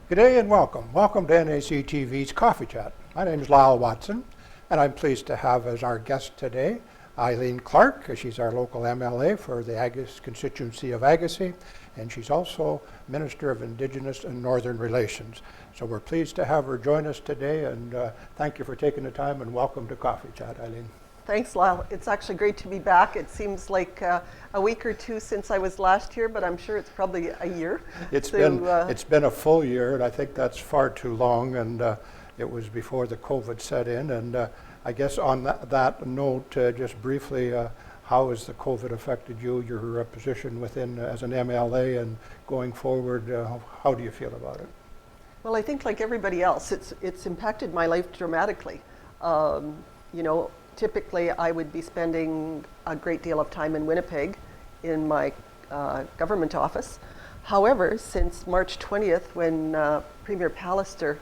Good day and welcome. Welcome to NAC TV's Coffee Chat. My name is Lyle Watson, and I'm pleased to have as our guest today Eileen Clarke. She's our local MLA for the Agassiz constituency of Agassiz, and she's also Minister of Indigenous and Northern Relations. So we're pleased to have her join us today, and thank you for taking the time, and welcome to Coffee Chat, Eileen. Thanks, Lyle. It's actually great to be back. It seems like a week or two since I was last here, but I'm sure it's probably a year. It's been a full year, and I think that's far too long, and it was before the COVID set in. And I guess on that note, just briefly, how has the COVID affected you, your position within as an MLA, and going forward, how do you feel about it? Well, I think like everybody else, it's impacted my life dramatically. Typically, I would be spending a great deal of time in Winnipeg in my government office. However, since March 20th, when Premier Pallister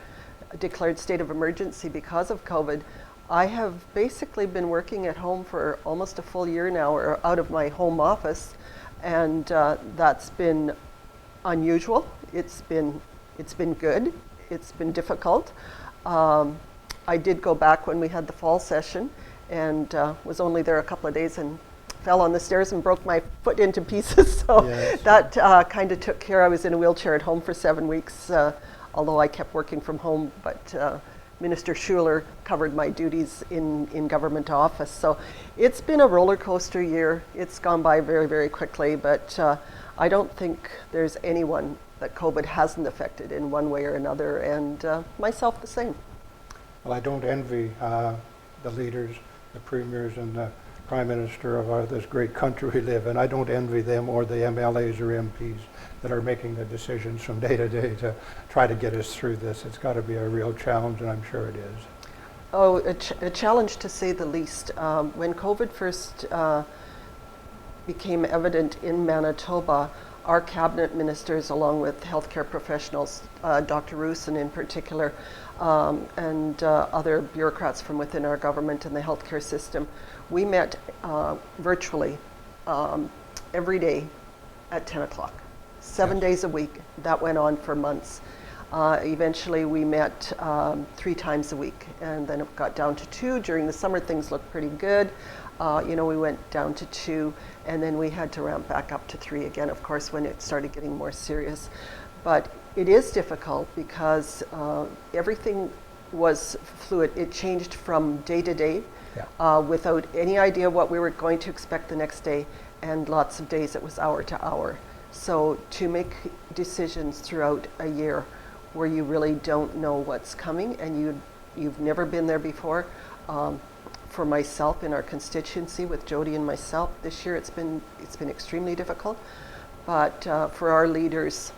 declared state of emergency because of COVID, I have basically been working at home for almost a full year now, or out of my home office, and that's been unusual. It's been good. It's been difficult. I did go back when we had the fall session, and was only there a couple of days and fell on the stairs and broke my foot into pieces. So yes. That kind of took care. I was in a wheelchair at home for 7 weeks, although I kept working from home, but Minister Schuler covered my duties in government office. So it's been a roller coaster year. It's gone by very, very quickly, but I don't think there's anyone that COVID hasn't affected in one way or another, and myself the same. Well, I don't envy the leaders, the premiers and the prime minister of this great country we live in. I don't envy them or the MLAs or MPs that are making the decisions from day to day to try to get us through this. It's got to be a real challenge, and I'm sure it is. Oh, a challenge to say the least. When COVID first became evident in Manitoba, our cabinet ministers, along with healthcare professionals, Dr. Roussin in particular, and other bureaucrats from within our government and the healthcare system, we met virtually every day at 10 o'clock, 7 days a week. That went on for months. Eventually we met 3 times a week, and then it got down to 2. During the summer things looked pretty good. We went down to 2, and then we had to ramp back up to 3 again, of course, when it started getting more serious. But it is difficult because everything was fluid. It changed from day to day without any idea what we were going to expect the next day, and lots of days it was hour to hour. So to make decisions throughout a year where you really don't know what's coming and you've never been there before, for myself in our constituency with Jody and myself this year, it's been extremely difficult. But for our leaders,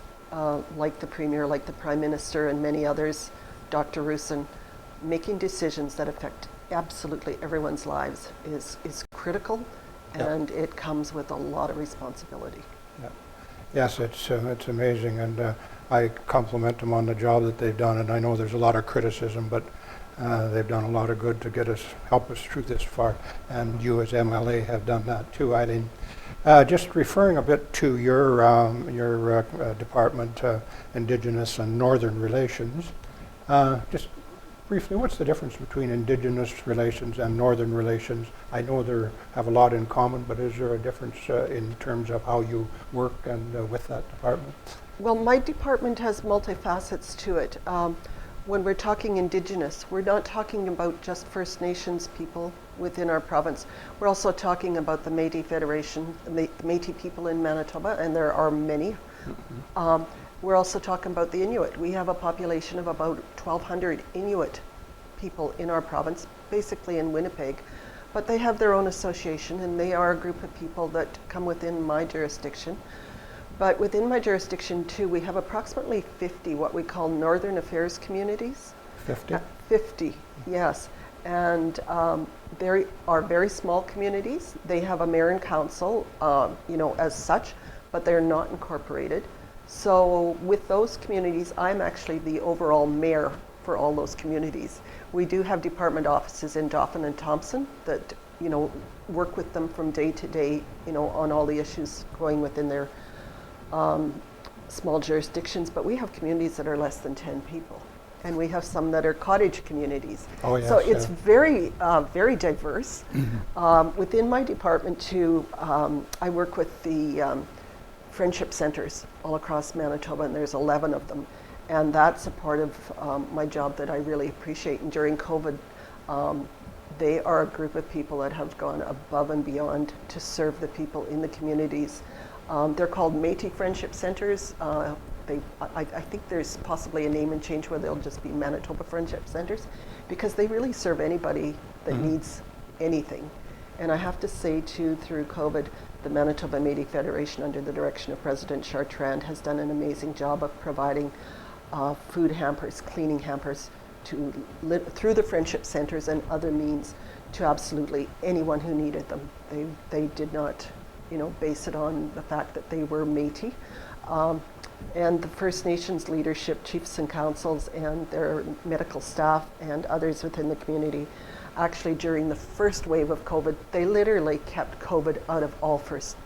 like the Premier, like the Prime Minister, and many others, Dr. Roussin, making decisions that affect absolutely everyone's lives is critical, and it comes with a lot of responsibility. Yeah. Yes, it's amazing, and I compliment them on the job that they've done, and I know there's a lot of criticism, but they've done a lot of good to help us through this far, and you as MLA have done that too, Eileen. Just referring a bit to your department, Indigenous and Northern Relations, just briefly, what's the difference between Indigenous relations and Northern relations? I know they have a lot in common, but is there a difference in terms of how you work and with that department? Well, my department has multifacets to it. When we're talking Indigenous, we're not talking about just First Nations people within our province. We're also talking about the Métis Federation, the Métis people in Manitoba, and there are many. Mm-hmm. We're also talking about the Inuit. We have a population of about 1,200 Inuit people in our province, basically in Winnipeg, but they have their own association, and they are a group of people that come within my jurisdiction. But within my jurisdiction too, we have approximately 50 what we call Northern Affairs communities. 50? 50, yes. And they are very small communities. They have a mayor and council, as such, but they're not incorporated. So with those communities, I'm actually the overall mayor for all those communities. We do have department offices in Dauphin and Thompson that, work with them from day to day, on all the issues going within their small jurisdictions, but we have communities that are less than 10 people. And we have some that are cottage communities. Oh, yes, so it's yeah. very, very diverse. Within my department too, I work with the friendship centers all across Manitoba, and there's 11 of them. And that's a part of my job that I really appreciate. And during COVID, they are a group of people that have gone above and beyond to serve the people in the communities. They're called Métis Friendship Centers. I think there's possibly a name and change where they'll just be Manitoba Friendship Centers, because they really serve anybody that needs anything. And I have to say too, through COVID, the Manitoba Métis Federation, under the direction of President Chartrand, has done an amazing job of providing food hampers, cleaning hampers, through the friendship centers and other means, to absolutely anyone who needed them. They did not, base it on the fact that they were Métis. And the First Nations leadership, chiefs and councils, and their medical staff and others within the community, actually during the first wave of COVID, they literally kept COVID out of all First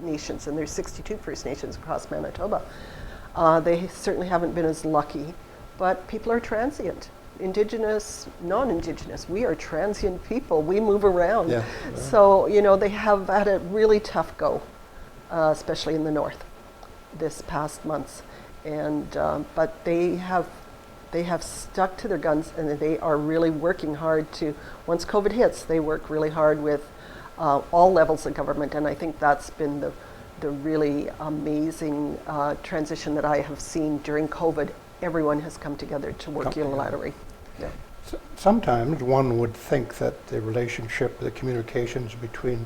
Nations, and there's 62 First Nations across Manitoba. They certainly haven't been as lucky, but people are transient. Indigenous, non-Indigenous, we are transient people. We move around. Yeah. So, they have had a really tough go, especially in the north this past months. And, but they have stuck to their guns, and they are really working hard to, once COVID hits, they work really hard with all levels of government. And I think that's been the really amazing transition that I have seen during COVID. Everyone has come together to work unilaterally. Yeah. Sometimes one would think that the relationship, the communications between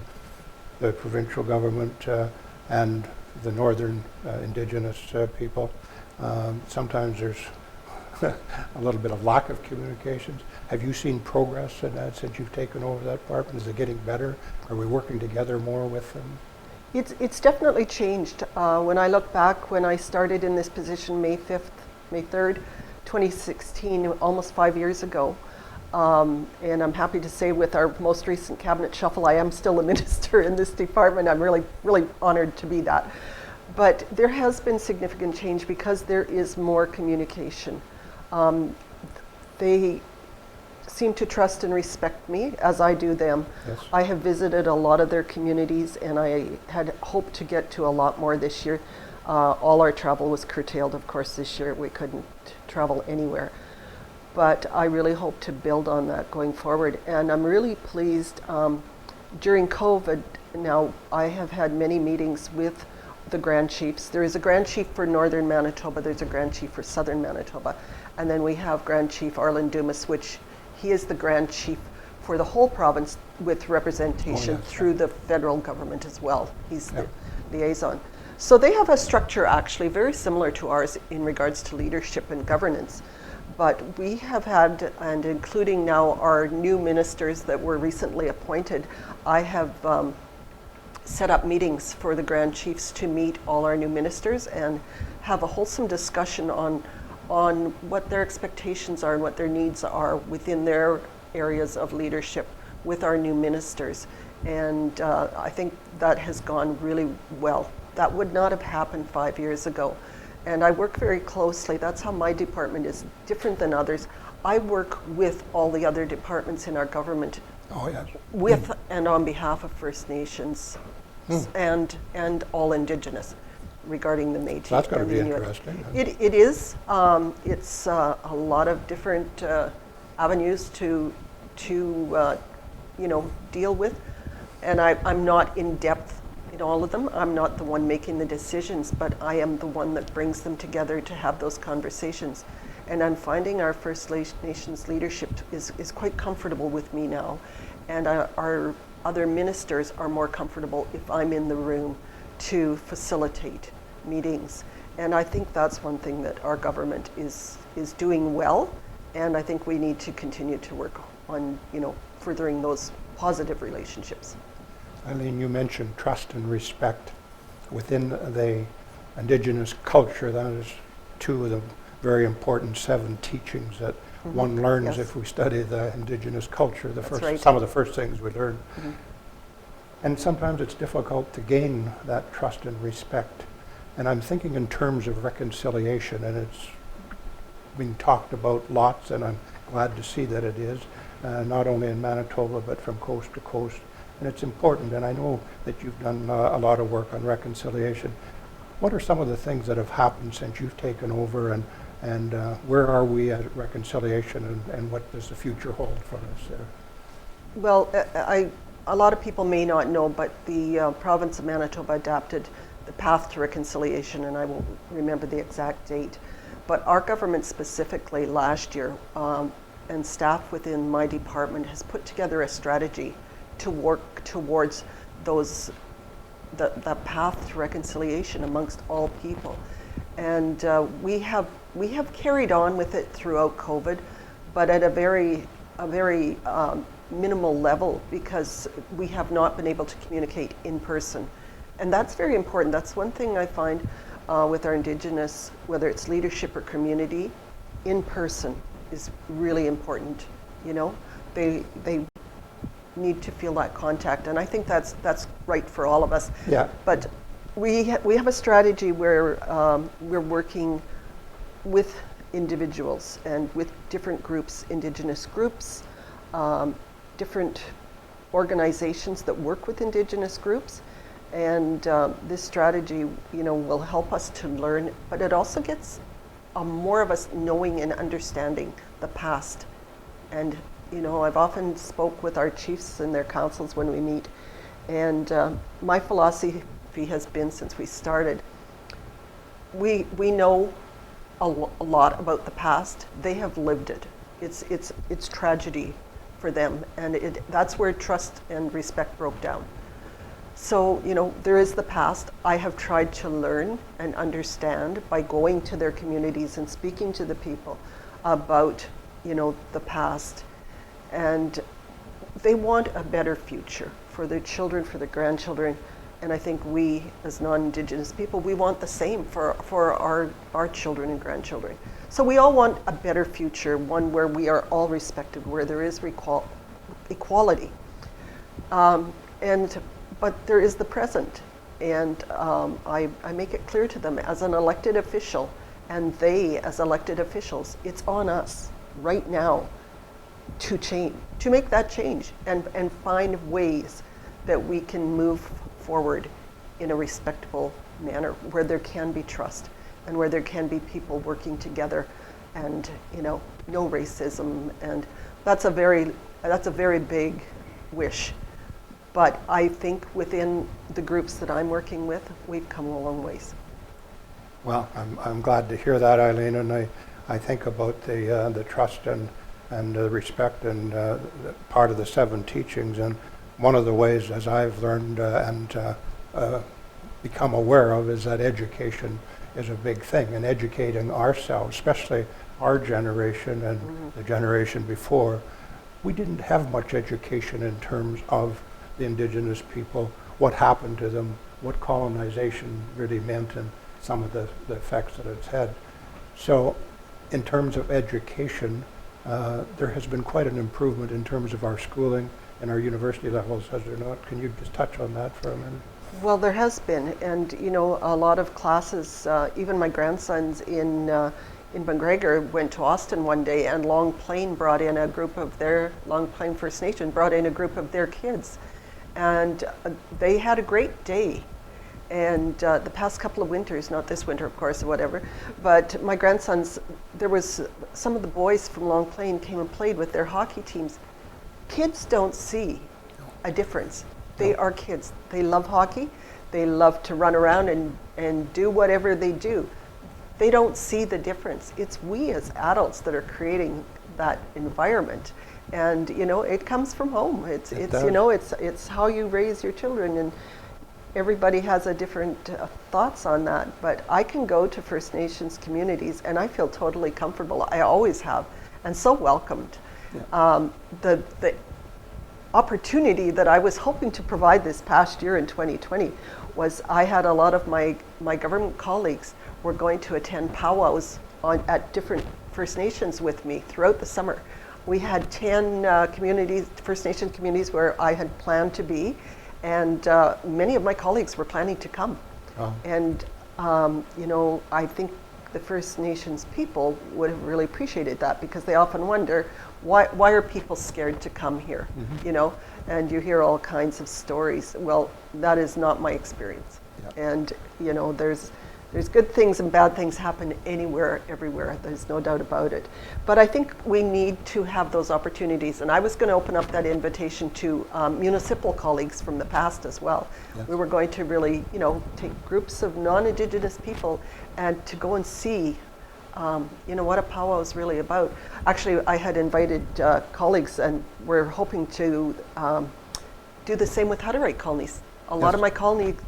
the provincial government and the northern Indigenous people, sometimes there's a little bit of lack of communications. Have you seen progress in that since you've taken over that department? Is it getting better? Are we working together more with them? It's definitely changed. When I look back, when I started in this position May 3rd, 2016, almost 5 years ago, and I'm happy to say with our most recent cabinet shuffle, I am still a minister in this department. I'm really, really honored to be that. But there has been significant change because there is more communication. They seem to trust and respect me as I do them. Yes. I have visited a lot of their communities, and I had hoped to get to a lot more this year. All our travel was curtailed, of course, this year. We couldn't travel anywhere. But I really hope to build on that going forward. And I'm really pleased. During COVID, now I have had many meetings with the Grand Chiefs. There is a Grand Chief for Northern Manitoba, there's a Grand Chief for Southern Manitoba, and then we have Grand Chief Arlen Dumas, which he is the Grand Chief for the whole province with representation through the federal government as well. He's the liaison. So they have a structure actually very similar to ours in regards to leadership and governance. But we have had, and including now our new ministers that were recently appointed, I have set up meetings for the Grand Chiefs to meet all our new ministers and have a wholesome discussion on what their expectations are and what their needs are within their areas of leadership with our new ministers. And I think that has gone really well. That would not have happened 5 years ago. And I work very closely. That's how my department is different than others. I work with all the other departments in our government, with and on behalf of First Nations and all Indigenous regarding the Métis. So that's going to be Inuit. interesting. It is. It's a lot of different avenues to deal with, and I'm not in depth in all of them. I'm not the one making the decisions, but I am the one that brings them together to have those conversations. And I'm finding our First Nations leadership is quite comfortable with me now, and our other ministers are more comfortable if I'm in the room to facilitate meetings. And I think that's one thing that our government is doing well, and I think we need to continue to work on furthering those positive relationships. Eileen, you mentioned trust and respect within the Indigenous culture. That is two of the very important 7 teachings that one learns if we study the Indigenous culture. Some of the first things we learn. And sometimes it's difficult to gain that trust and respect. And I'm thinking in terms of reconciliation, and it's been talked about lots, and I'm glad to see that it is, not only in Manitoba, but from coast to coast. And it's important, and I know that you've done a lot of work on reconciliation. What are some of the things that have happened since you've taken over, and where are we at reconciliation, and what does the future hold for us there? Well, a lot of people may not know, but the province of Manitoba adopted the Path to Reconciliation, and I won't remember the exact date. But our government specifically last year, and staff within my department, has put together a strategy to work towards the path to reconciliation amongst all people. And we have carried on with it throughout COVID, but at a very minimal level, because we have not been able to communicate in person. And that's very important. That's one thing I find with our Indigenous, whether it's leadership or community, in person is really important. You know, they need to feel that contact, and I think that's right for all of us. Yeah. But we have a strategy where we're working with individuals and with different groups, Indigenous groups, different organizations that work with Indigenous groups, and this strategy, will help us to learn, but it also gets more of us knowing and understanding the past. And I've often spoke with our chiefs and their councils when we meet, and my philosophy has been, since we started, we know a lot about the past. They have lived it. It's tragedy for them, and that's where trust and respect broke down. So, there is the past. I have tried to learn and understand by going to their communities and speaking to the people about, the past. And they want a better future for their children, for their grandchildren. And I think we, as non-Indigenous people, we want the same for our children and grandchildren. So we all want a better future, one where we are all respected, where there is equality. But there is the present. And I make it clear to them as an elected official, and they as elected officials, it's on us right now to change, to make that change, and find ways that we can move forward in a respectful manner, where there can be trust and where there can be people working together, and no racism. And that's a very big wish. But I think within the groups that I'm working with, we've come a long ways. Well, I'm glad to hear that, Eileen, and I think about the trust and the respect and part of the 7 teachings. And one of the ways, as I've learned and become aware of, is that education is a big thing, and educating ourselves, especially our generation and the generation before. We didn't have much education in terms of the Indigenous people, what happened to them, what colonization really meant, and some of the effects that it's had. So in terms of education, there has been quite an improvement in terms of our schooling and our university levels, has there not? Can you just touch on that for a minute? Well, there has been, and a lot of classes, even my grandsons in McGregor went to Austin one day, and Long Plain First Nation brought in a group of their kids, and they had a great day. And the past couple of winters, not this winter, of course, or whatever, but my grandsons, there was some of the boys from Long Plain came and played with their hockey teams. Kids don't see a difference. They are kids. They love hockey. They love to run around and do whatever they do. They don't see the difference. It's we as adults that are creating that environment. And it comes from home. It's how you raise your children, and everybody has a different thoughts on that. But I can go to First Nations communities and I feel totally comfortable. I always have, and so welcomed. Yeah. The opportunity that I was hoping to provide this past year in 2020 was I had a lot of my government colleagues were going to attend powwows at different First Nations with me throughout the summer. We had 10 First Nation communities where I had planned to be, and many of my colleagues were planning to come. Oh. And I think the First Nations people would have really appreciated that, because they often wonder, why are people scared to come here? And you hear all kinds of stories. Well, that is not my experience. Yeah. And there's good things and bad things happen anywhere, everywhere. There's no doubt about it. But I think we need to have those opportunities. And I was going to open up that invitation to municipal colleagues from the past as well. Yes. We were going to really, take groups of non-Indigenous people and to go and see, what a powwow is really about. Actually, I had invited colleagues, and we're hoping to do the same with Hutterite colonies. A lot of my colleagues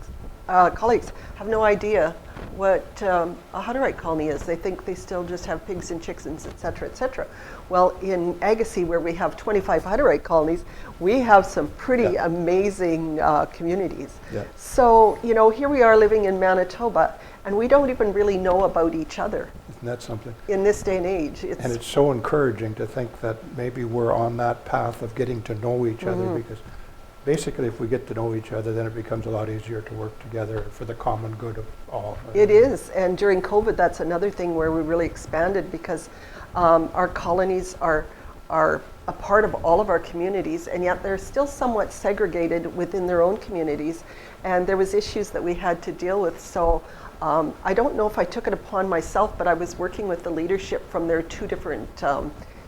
have no idea what a Hutterite colony is. They think they still just have pigs and chickens, et cetera, et cetera. Well, in Agassiz, where we have 25 Hutterite colonies, we have some pretty amazing communities. Yeah. So, here we are living in Manitoba, and we don't even really know about each other. Isn't that something? In this day and age. And it's so encouraging to think that maybe we're on that path of getting to know each other, because basically if we get to know each other, then it becomes a lot easier to work together for the common good of all. It is, and during COVID, that's another thing where we really expanded, because our colonies are a part of all of our communities, and yet they're still somewhat segregated within their own communities, and there was issues that we had to deal with. So I don't know if I took it upon myself, but I was working with the leadership from their two different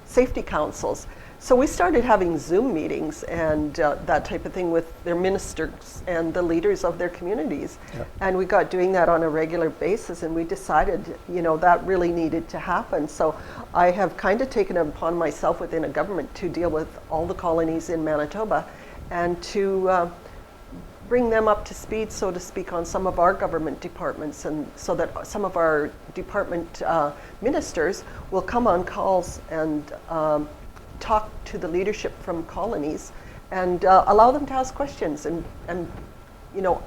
safety councils. So we started having Zoom meetings and that type of thing with their ministers and the leaders of their communities. Yeah. And we got doing that on a regular basis, and we decided, that really needed to happen. So I have kind of taken it upon myself within a government to deal with all the colonies in Manitoba and to bring them up to speed, so to speak, on some of our government departments, and so that some of our department ministers will come on calls and talk to the leadership from colonies and allow them to ask questions and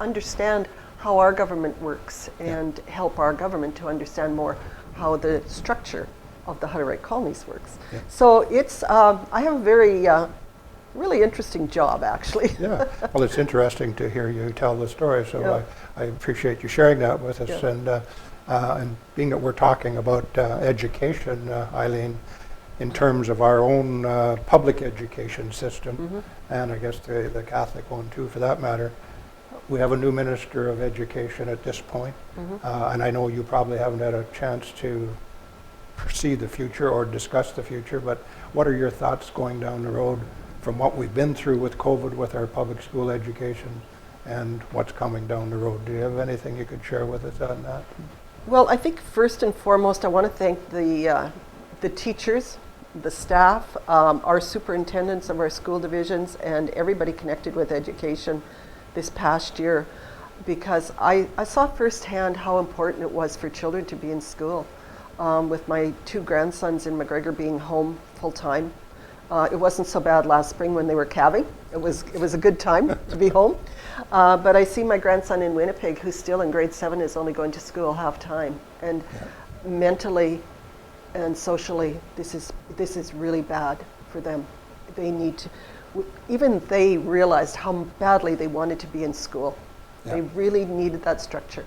understand how our government works, and help our government to understand more how the structure of the Hutterite colonies works. Yeah. So it's I have a very really interesting job, actually. Yeah, well, it's interesting to hear you tell the story, so Yeah. I appreciate you sharing that with us. Yeah. And being that we're talking about education, Eileen, in terms of our own public education system, and I guess the Catholic one too, for that matter, we have a new Minister of Education at this point, and I know you probably haven't had a chance to see the future or discuss the future, but what are your thoughts going down the road from what we've been through with COVID with our public school education and what's coming down the road? Do you have anything you could share with us on that? Well, I think first and foremost, I want to thank the teachers, the staff, our superintendents of our school divisions, and everybody connected with education this past year, because I saw firsthand how important it was for children to be in school. With my two grandsons in McGregor being home full time. It wasn't so bad last spring when they were calving. It was a good time to be home. But I see my grandson in Winnipeg, who's still in grade 7, is only going to school half time. And mentally and socially, this is really bad for them. They need to, even they realized how badly they wanted to be in school. Yeah. They really needed that structure.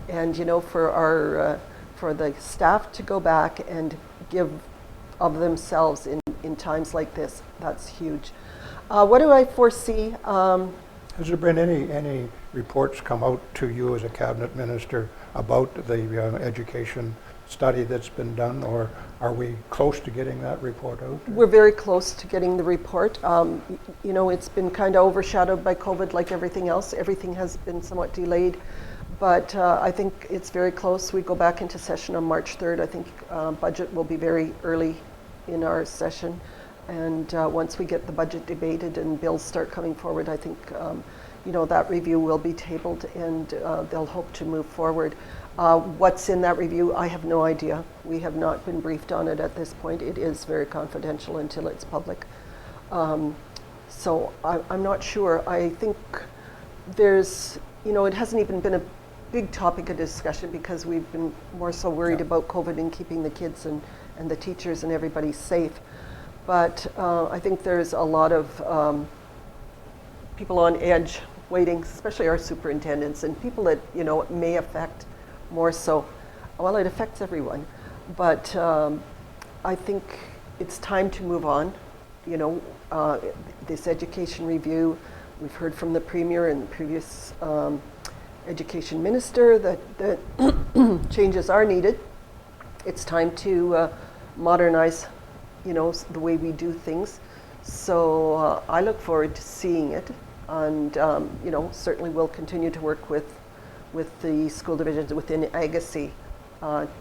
And for the staff to go back and give of themselves in times like this, that's huge. What do I foresee? Has there been any reports come out to you as a cabinet minister about the education study that's been done, or are we close to getting that report out? We're very close to getting the report. It's been kind of overshadowed by COVID, like everything else. Everything has been somewhat delayed, but I think it's very close. We go back into session on March 3rd. I think budget will be very early in our session, and once we get the budget debated and bills start coming forward, I think that review will be tabled, and they'll hope to move forward. What's in that review, I have no idea. We have not been briefed on it at this point. It is very confidential until it's public. So I'm not sure. I think there's, it hasn't even been a big topic of discussion because we've been more so worried about COVID and keeping the kids and the teachers and everybody safe. But I think there's a lot of people on edge waiting, especially our superintendents and people that it may affect more so. Well, it affects everyone, but I think it's time to move on. You know, this education review, we've heard from the Premier and the previous education minister that changes are needed. It's time to modernize, you know, the way we do things. So I look forward to seeing it, and you know, certainly we'll continue to work with the school divisions within Agassiz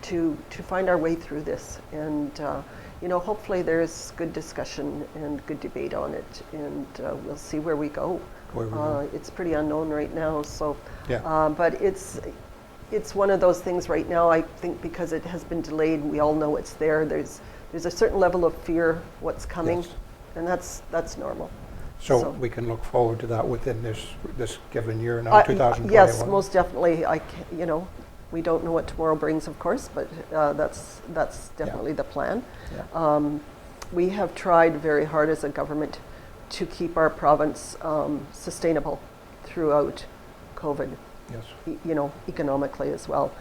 to find our way through this, and you know, hopefully there's good discussion and good debate on it, and we'll see where we go. It's pretty unknown right now, so but it's one of those things right now. I think because it has been delayed, we all know it's there. There's a certain level of fear what's coming. Yes. And that's normal. So we can look forward to that within this given year now, 2021. Yes, most definitely. You know, we don't know what tomorrow brings, of course, but that's definitely the plan. Yeah. We have tried very hard as a government to keep our province sustainable throughout COVID. Yes. You know, economically as well.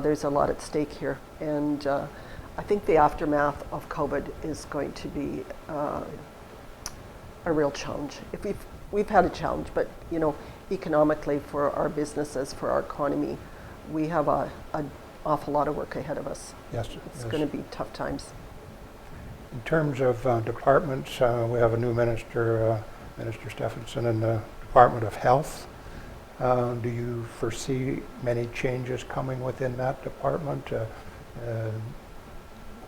There's a lot at stake here, and I think the aftermath of COVID is going to be a real challenge. If we've had a challenge, but you know, economically for our businesses, for our economy, we have an awful lot of work ahead of us. Yes. It's going to be tough times. In terms of departments, we have a new minister, Minister Stephenson, in the Department of Health. Do you foresee many changes coming within that department?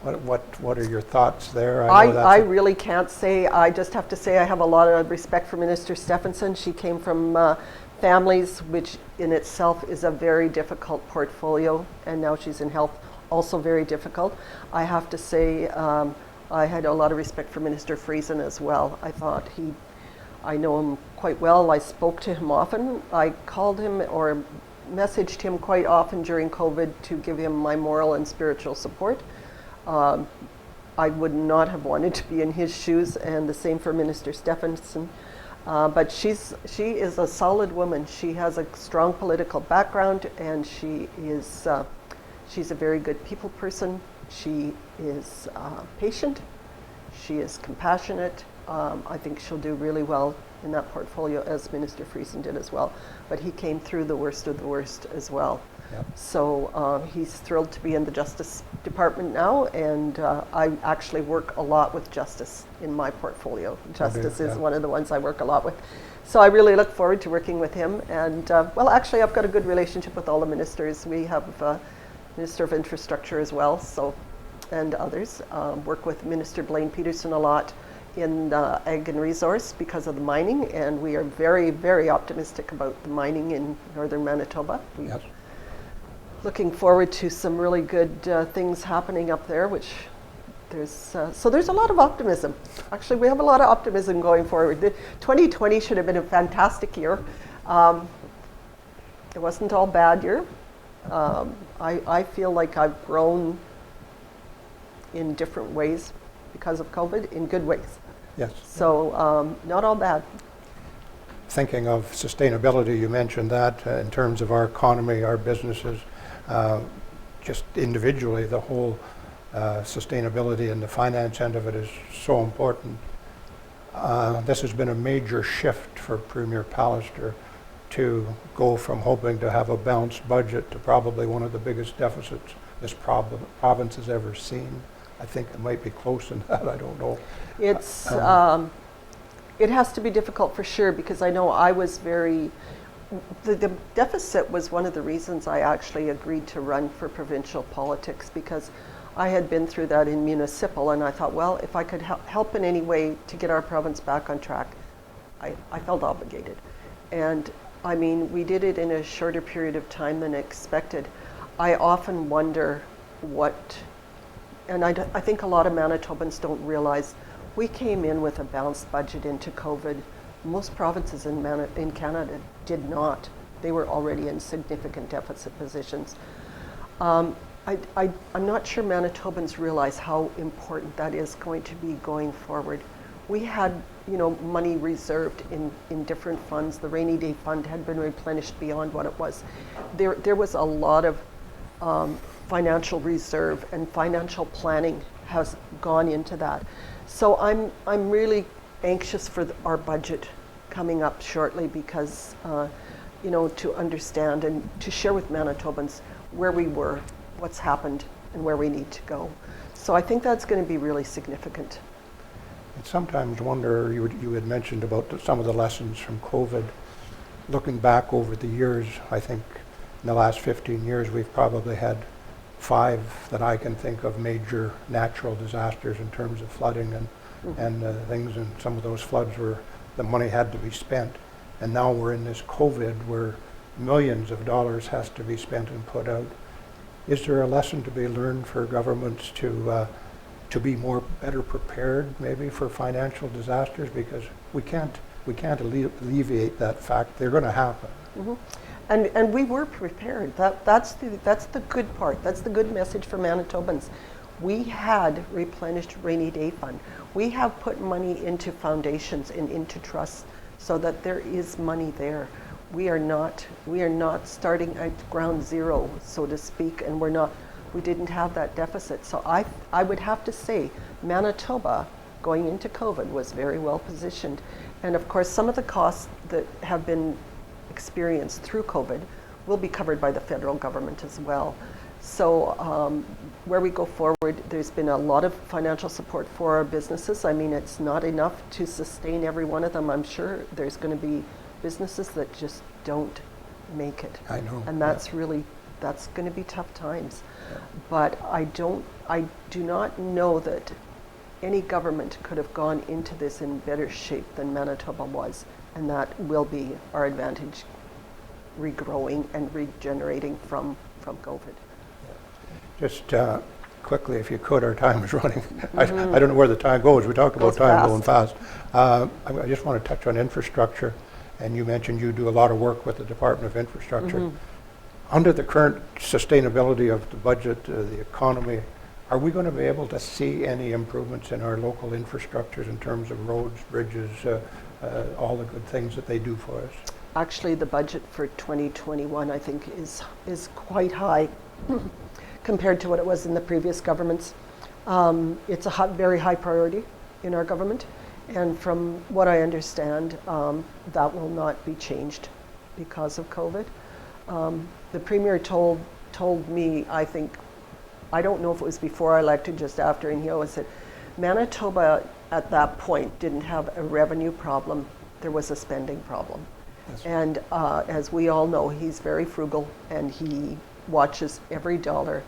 What are your thoughts there? I really can't say. I just have to say I have a lot of respect for Minister Stephenson. She came from families, which in itself is a very difficult portfolio, and now she's in health, also very difficult. I have to say I had a lot of respect for Minister Friesen as well. I know him quite well. I spoke to him often. I called him or messaged him quite often during COVID to give him my moral and spiritual support. I would not have wanted to be in his shoes, and the same for Minister Stephenson. But she is a solid woman. She has a strong political background, and she's a very good people person. She is patient. She is compassionate. I think she'll do really well in that portfolio, as Minister Friesen did as well. But he came through the worst of the worst as well. Yep. So he's thrilled to be in the Justice Department now, and I actually work a lot with Justice in my portfolio. Justice is one of the ones I work a lot with. So I really look forward to working with him. And well, actually, I've got a good relationship with all the ministers. We have Minister of Infrastructure as well, and others. Work with Minister Blaine Peterson a lot in ag and resource because of the mining, and we are very, very optimistic about the mining in northern Manitoba. Yes. Looking forward to some really good things happening up there, which there's a lot of optimism. Actually, we have a lot of optimism going forward. 2020 should have been a fantastic year. It wasn't all bad year. I feel like I've grown in different ways because of COVID, in good ways. Yes. So not all bad. Thinking of sustainability, you mentioned that in terms of our economy, our businesses, just individually, the whole sustainability and the finance end of it is so important. This has been a major shift for Premier Pallister to go from hoping to have a balanced budget to probably one of the biggest deficits this province has ever seen. I think it might be close in that, I don't know. It's, it has to be difficult for sure, because I know I was the deficit was one of the reasons I actually agreed to run for provincial politics, because I had been through that in municipal, and I thought, well, if I could help in any way to get our province back on track, I felt obligated. And I mean, we did it in a shorter period of time than expected. I often wonder and I think a lot of Manitobans don't realize, we came in with a balanced budget into COVID. Most provinces in Canada did not. They were already in significant deficit positions. I'm not sure Manitobans realize how important that is going to be going forward. We had, money reserved in different funds. The rainy day fund had been replenished beyond what it was. There was a lot of financial reserve and financial planning has gone into that. So I'm really anxious for our budget coming up shortly because, to understand and to share with Manitobans where we were, what's happened, and where we need to go. So I think that's going to be really significant. I sometimes wonder, you had mentioned about some of the lessons from COVID. Looking back over the years, I think in the last 15 years, we've probably had 5 that I can think of major natural disasters in terms of flooding and things, and some of those floods were, the money had to be spent. And now we're in this COVID where millions of dollars has to be spent and put out. Is there a lesson to be learned for governments to be better prepared maybe for financial disasters? Because we can't alleviate that fact. They're going to happen. Mm-hmm. And we were prepared. That's the good part. That's the good message for Manitobans. We had replenished rainy day fund. We have put money into foundations and into trusts so that there is money there. We are not starting at ground zero, so to speak, and we didn't have that deficit. So I would have to say Manitoba going into COVID was very well positioned. And of course, some of the costs that have been experienced through COVID will be covered by the federal government as well. So where we go forward, there's been a lot of financial support for our businesses. I mean, it's not enough to sustain every one of them. I'm sure there's going to be businesses that just don't make it. I know. And that's that's going to be tough times. Yeah. But I do not know that any government could have gone into this in better shape than Manitoba was. And that will be our advantage, regrowing and regenerating from COVID. Just quickly, if you could, our time is running. Mm-hmm. I don't know where the time goes. We talked about time going fast. I just want to touch on infrastructure. And you mentioned you do a lot of work with the Department of Infrastructure. Mm-hmm. Under the current sustainability of the budget, the economy, are we going to be able to see any improvements in our local infrastructures in terms of roads, bridges, all the good things that they do for us? Actually, the budget for 2021, I think, is quite high compared to what it was in the previous governments. It's a very high priority in our government. And from what I understand, that will not be changed because of COVID. The Premier told me, I think, I don't know if it was before I elected, just after, and he always said, Manitoba at that point didn't have a revenue problem, there was a spending problem. Yes. And as we all know, he's very frugal and he watches every dollar.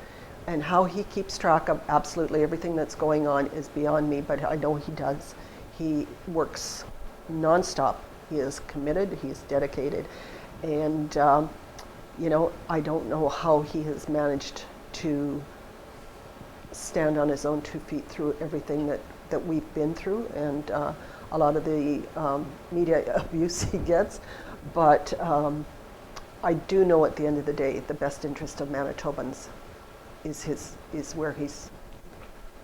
And how he keeps track of absolutely everything that's going on is beyond me, but I know he does. He works nonstop. He is committed, he's dedicated. And, I don't know how he has managed to stand on his own 2 feet through everything that we've been through and a lot of the media abuse he gets. But I do know at the end of the day, the best interest of Manitobans is where he's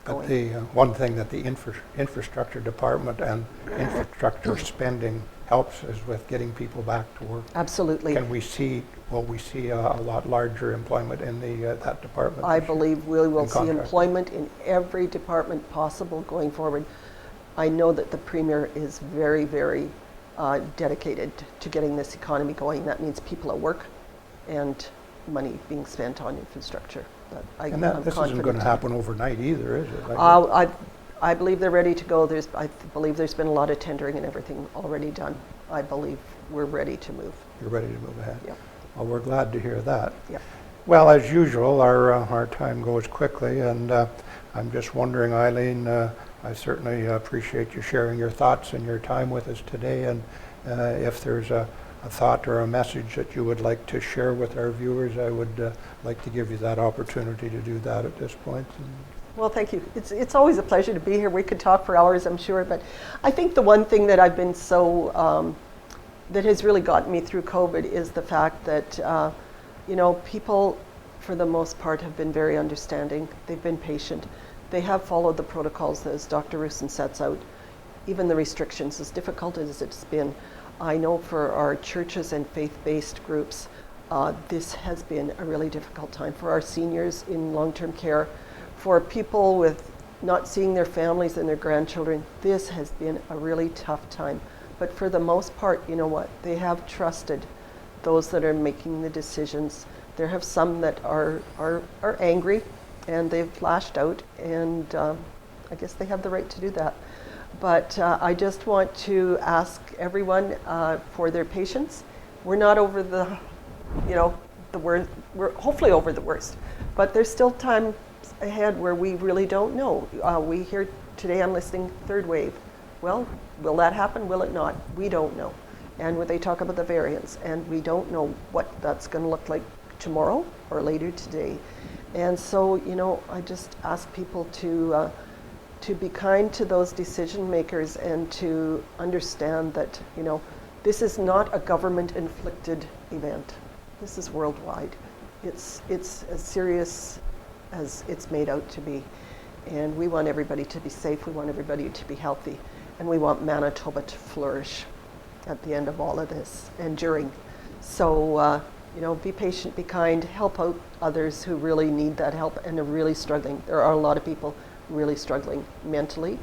going. But the one thing that the infrastructure department and infrastructure spending helps is with getting people back to work. Absolutely. Will we see a lot larger employment in that department? I believe we will see employment in every department possible going forward. I know that the Premier is very, very dedicated to getting this economy going. That means people at work and money being spent on infrastructure. This isn't going to happen overnight either, is it? I believe they're ready to go. I believe there's been a lot of tendering and everything already done. I believe we're ready to move. You're ready to move ahead? Yep. Well, we're glad to hear that. Yep. Well, as usual, our time goes quickly, and I'm just wondering, Eileen, I certainly appreciate you sharing your thoughts and your time with us today, and if there's a thought or a message that you would like to share with our viewers, I would like to give you that opportunity to do that at this point. Well, thank you. It's always a pleasure to be here. We could talk for hours, I'm sure, but I think the one thing that I've been that has really gotten me through COVID is the fact that, people, for the most part, have been very understanding. They've been patient. They have followed the protocols as Dr. Roussin sets out, even the restrictions, as difficult as it's been. I know for our churches and faith-based groups, this has been a really difficult time for our seniors in long-term care, for people with not seeing their families and their grandchildren. This has been a really tough time. But for the most part, you know what? They have trusted those that are making the decisions. There have some that are angry and they've lashed out, and I guess they have the right to do that. But I just want to ask everyone for their patience. We're not over the, the worst. We're hopefully over the worst, but there's still time ahead where we really don't know. We hear today I'm listening third wave. Well, will that happen? Will it not? We don't know. And when they talk about the variants, and we don't know what that's going to look like tomorrow or later today. And so, I just ask people to be kind to those decision makers and to understand that, this is not a government-inflicted event. This is worldwide. It's as serious as it's made out to be. And we want everybody to be safe. We want everybody to be healthy. And we want Manitoba to flourish at the end of all of this and during. So, be patient, be kind, help out others who really need that help and are really struggling. There are a lot of people really struggling mentally.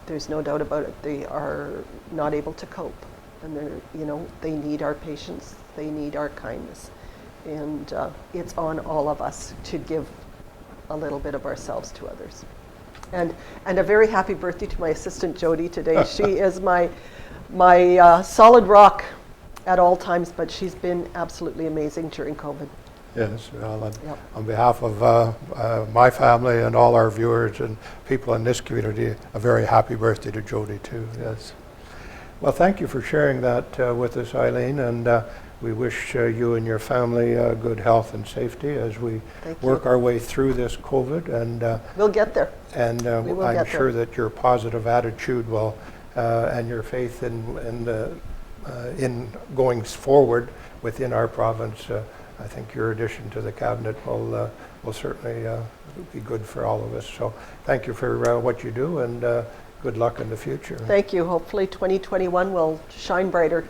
There's no doubt about it. They are not able to cope. And they need our patience. They need our kindness. And it's on all of us to give a little bit of ourselves to others. And a very happy birthday to my assistant Jody today. She is my solid rock at all times, but she's been absolutely amazing during COVID. Yes, well, on behalf of my family and all our viewers and people in this community, a very happy birthday to Jody too. Yes. Well, thank you for sharing that with us, Eileen, and we wish you and your family good health and safety as we work our way through this COVID. And we'll get there. And I'm sure that your positive attitude will and your faith in going forward within our province. I think your addition to the cabinet will certainly be good for all of us. So thank you for what you do, and good luck in the future. Thank you. Hopefully 2021 will shine brighter.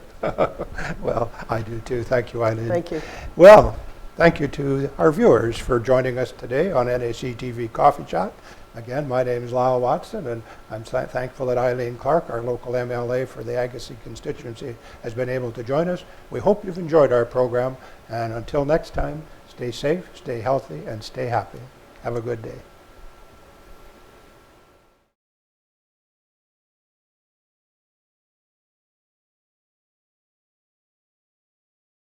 Well, I do too. Thank you, Eileen. Thank you. Well, thank you to our viewers for joining us today on NAC TV Coffee Chat. Again, my name is Lyle Watson, and I'm thankful that Eileen Clarke, our local MLA for the Agassiz constituency, has been able to join us. We hope you've enjoyed our program, and until next time, stay safe, stay healthy, and stay happy. Have a good day.